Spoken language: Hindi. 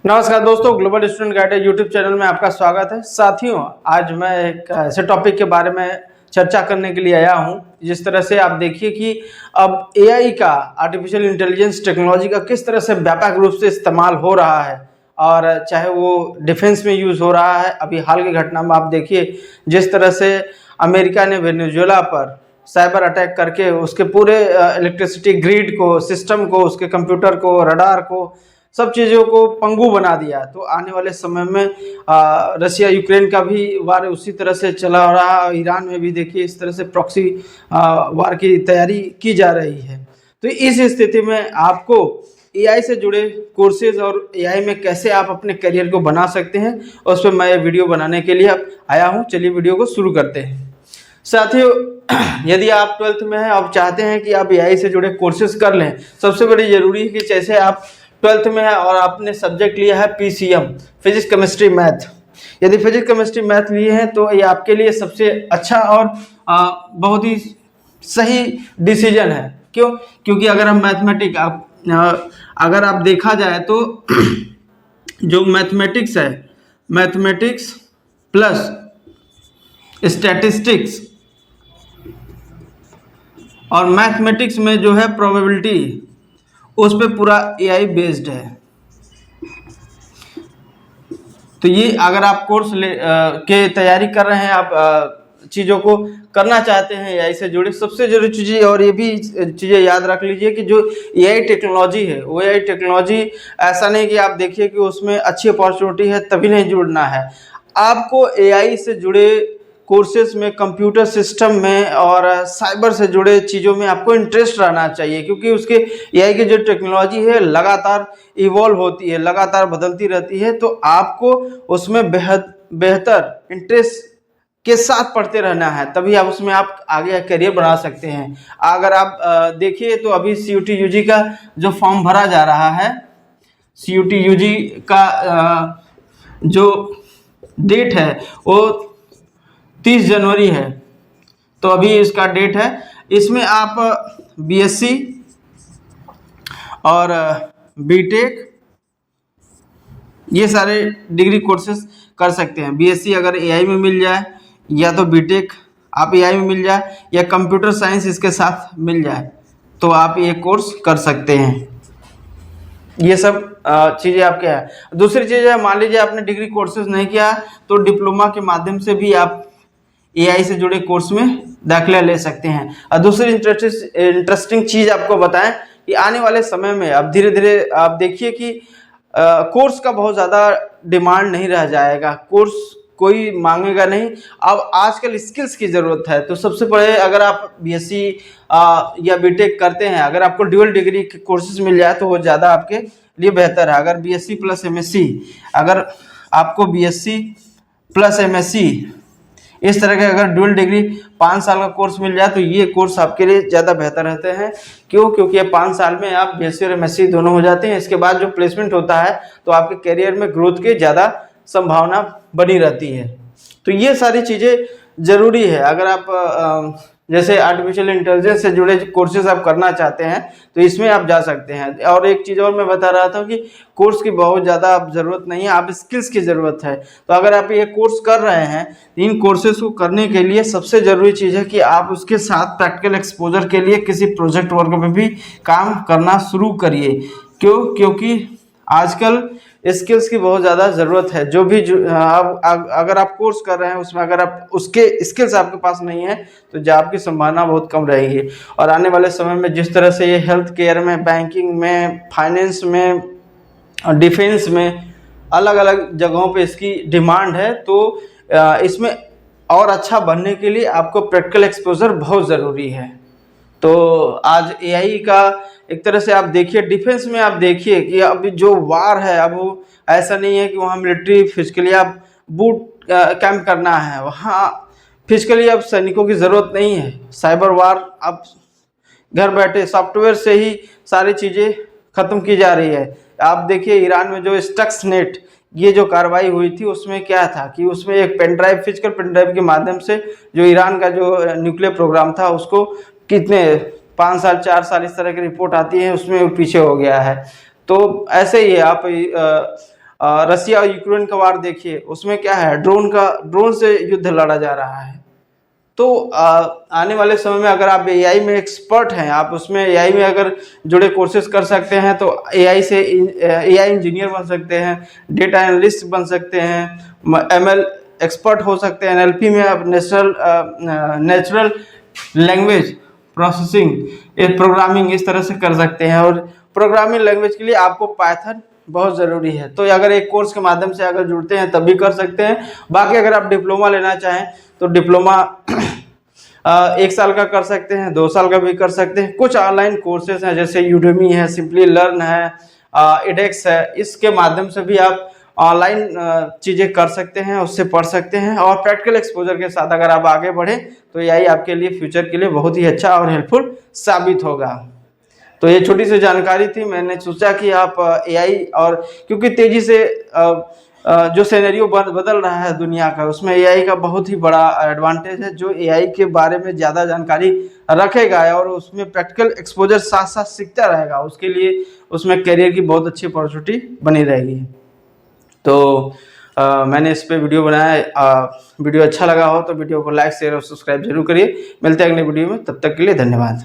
नमस्कार दोस्तों, global student guide YouTube channel में आपका स्वागत है। साथियों, आज मैं एक ऐसे टॉपिक के बारे में चर्चा करने के लिए आया हूं। जिस तरह से आप देखिए कि अब एआई का, आर्टिफिशियल इंटेलिजेंस टेक्नोलॉजी का किस तरह से व्यापक रूप से इस्तेमाल हो रहा है, और चाहे वो डिफेंस में यूज़ हो रहा है। अभी हाल की घटना में आप देखिए जिस तरह से अमेरिका ने वेनेजुएला पर साइबर अटैक करके उसके पूरे इलेक्ट्रिसिटी ग्रिड को, सिस्टम को, उसके कंप्यूटर को, रडार को, सब चीज़ों को पंगु बना दिया। तो आने वाले समय में रसिया यूक्रेन का भी वार उसी तरह से चला रहा है। ईरान में भी देखिए इस तरह से प्रॉक्सी वार की तैयारी की जा रही है। तो इस स्थिति में आपको एआई से जुड़े कोर्सेज और एआई में कैसे आप अपने करियर को बना सकते हैं, उस पर मैं वीडियो बनाने के लिए आया हूँ। चलिए वीडियो को शुरू करते हैं। साथियों, यदि आप 12th में हैं, आप चाहते हैं कि आप एआई से जुड़े कोर्सेज कर लें, सबसे बड़ी ज़रूरी है कि जैसे आप 12th में है और आपने सब्जेक्ट लिया है पीसीएम, फिजिक्स केमिस्ट्री मैथ। यदि फिजिक्स केमिस्ट्री मैथ लिए हैं तो ये आपके लिए सबसे अच्छा और बहुत ही सही डिसीजन है। क्यों? क्योंकि अगर हम अगर आप देखा जाए तो जो मैथमेटिक्स है, मैथमेटिक्स प्लस स्टैटिस्टिक्स और मैथमेटिक्स में जो है प्रोबेबिलिटी, उस पे पूरा एआई बेस्ड है। तो ये अगर आप कोर्स के तैयारी कर रहे हैं, आप चीज़ों को करना चाहते हैं एआई से जुड़े, सबसे जरूरी चीज़ें, और ये भी चीज़ें याद रख लीजिए कि जो एआई टेक्नोलॉजी है, वो एआई टेक्नोलॉजी ऐसा नहीं कि आप देखिए कि उसमें अच्छी अपॉर्चुनिटी है तभी नहीं जुड़ना है। आपको एआई से जुड़े कोर्सेज में, कंप्यूटर सिस्टम में और साइबर से जुड़े चीज़ों में आपको इंटरेस्ट रहना चाहिए, क्योंकि उसके एआई की जो टेक्नोलॉजी है लगातार इवॉल्व होती है, लगातार बदलती रहती है। तो आपको उसमें बेहतर इंटरेस्ट के साथ पढ़ते रहना है, तभी आप उसमें आप आगे करियर बना सकते हैं। अगर आप देखिए तो अभी सीयूटी यूजी का जो फॉर्म भरा जा रहा है, सीयूटी यूजी का जो डेट है वो 30 जनवरी है। तो अभी इसका डेट है। इसमें आप बीएससी और बीटेक ये सारे डिग्री कोर्सेज कर सकते हैं। बीएससी अगर एआई में मिल जाए, या तो बीटेक आप एआई में मिल जाए, या कंप्यूटर साइंस इसके साथ मिल जाए, तो आप ये कोर्स कर सकते हैं। ये सब चीज़ें आपके हैं। दूसरी चीज़ है, मान लीजिए आपने डिग्री कोर्सेज नहीं किया तो डिप्लोमा के माध्यम से भी आप एआई से जुड़े कोर्स में दाखिला ले सकते हैं। और दूसरी इंटरेस्टिंग चीज़ आपको बताएं कि आने वाले समय में अब धीरे धीरे आप देखिए कि कोर्स का बहुत ज़्यादा डिमांड नहीं रह जाएगा, कोर्स कोई मांगेगा नहीं। अब आजकल स्किल्स की ज़रूरत है। तो सबसे पहले अगर आप बीएससी या बीटेक करते हैं, अगर आपको ड्यूअल डिग्री के कोर्सेज मिल जाए तो वो ज़्यादा आपके लिए बेहतर है। अगर बीएससी प्लस एमएससी, अगर आपको बीएससी प्लस एमएससी इस तरह के अगर ड्यूअल डिग्री 5 साल का कोर्स मिल जाए तो ये कोर्स आपके लिए ज़्यादा बेहतर रहते हैं। क्यों? क्योंकि ये 5 साल में आप बीएससी और एमएससी दोनों हो जाते हैं। इसके बाद जो प्लेसमेंट होता है तो आपके करियर में ग्रोथ की ज़्यादा संभावना बनी रहती है। तो ये सारी चीज़ें ज़रूरी है। अगर आप जैसे आर्टिफिशियल इंटेलिजेंस से जुड़े कोर्सेज आप करना चाहते हैं तो इसमें आप जा सकते हैं। और एक चीज़ और मैं बता रहा था कि कोर्स की बहुत ज़्यादा आप ज़रूरत नहीं है, आप स्किल्स की ज़रूरत है। तो अगर आप ये कोर्स कर रहे हैं, इन कोर्सेज को करने के लिए सबसे ज़रूरी चीज़ है कि आप उसके साथ प्रैक्टिकल एक्सपोजर के लिए किसी प्रोजेक्ट वर्क में भी काम करना शुरू करिए। क्यों? क्योंकि आजकल स्किल्स की बहुत ज़्यादा ज़रूरत है। जो भी अगर आप कोर्स कर रहे हैं उसमें अगर आप उसके स्किल्स आपके पास नहीं है तो जॉब की संभावना बहुत कम रहेगी। और आने वाले समय में जिस तरह से ये हेल्थ केयर में, बैंकिंग में, फाइनेंस में, डिफेंस में, अलग अलग जगहों पे इसकी डिमांड है, तो इसमें और अच्छा बनने के लिए आपको प्रैक्टिकल एक्सपोजर बहुत ज़रूरी है। तो आज एआई का एक तरह से आप देखिए, डिफेंस में आप देखिए कि अभी जो वार है, अब वो ऐसा नहीं है कि वहाँ मिलिट्री फिजिकली आप बूट कैंप करना है, वहाँ फिजिकली अब सैनिकों की ज़रूरत नहीं है। साइबर वार अब घर बैठे सॉफ्टवेयर से ही सारी चीज़ें ख़त्म की जा रही है। आप देखिए ईरान में जो स्टक्सनेट ये जो कार्रवाई हुई थी, उसमें क्या था कि उसमें एक pen drive, physical pen drive के माध्यम से जो ईरान का जो न्यूक्लियर प्रोग्राम था उसको कितने 5 साल 4 साल इस तरह की रिपोर्ट आती है, उसमें वो पीछे हो गया है। तो ऐसे ही आप रसिया और यूक्रेन का वार देखिए, उसमें क्या है, ड्रोन से युद्ध लड़ा जा रहा है। तो आने वाले समय में अगर आप एआई में एक्सपर्ट हैं, आप उसमें एआई में अगर जुड़े कोर्सेज कर सकते हैं तो एआई से एआई इंजीनियर बन सकते हैं, डेटा एनालिस्ट बन सकते हैं, एमएल एक्सपर्ट हो सकते हैं, एनएलपी में आप नेचुरल लैंग्वेज प्रोसेसिंग, प्रोग्रामिंग इस तरह से कर सकते हैं। और प्रोग्रामिंग लैंग्वेज के लिए आपको पाइथन बहुत ज़रूरी है। तो अगर एक कोर्स के माध्यम से अगर जुड़ते हैं तब भी कर सकते हैं। बाकी अगर आप डिप्लोमा लेना चाहें तो डिप्लोमा 1 साल का कर सकते हैं, 2 साल का भी कर सकते हैं। कुछ ऑनलाइन कोर्सेज हैं जैसे यूडेमी है, सिंपली लर्न है, एडेक्स है, इसके माध्यम से भी आप ऑनलाइन चीज़ें कर सकते हैं, उससे पढ़ सकते हैं। और प्रैक्टिकल एक्सपोजर के साथ अगर आप आगे बढ़े तो यही आपके लिए फ्यूचर के लिए बहुत ही अच्छा और हेल्पफुल साबित होगा। तो ये छोटी सी जानकारी थी, मैंने सोचा कि आप एआई, और क्योंकि तेजी से जो सिनेरियो बदल रहा है दुनिया का, उसमें एआई का बहुत ही बड़ा एडवांटेज है। जो एआई के बारे में ज़्यादा जानकारी रखेगा और उसमें प्रैक्टिकल एक्सपोजर साथ साथ सीखता रहेगा, उसके लिए उसमें करियर की बहुत अच्छी अपॉर्चुनिटी बनी रहेगी। तो मैंने इस पे वीडियो बनाया। वीडियो अच्छा लगा हो तो वीडियो को लाइक शेयर और सब्सक्राइब जरूर करिए। मिलते हैं अगले वीडियो में, तब तक के लिए धन्यवाद।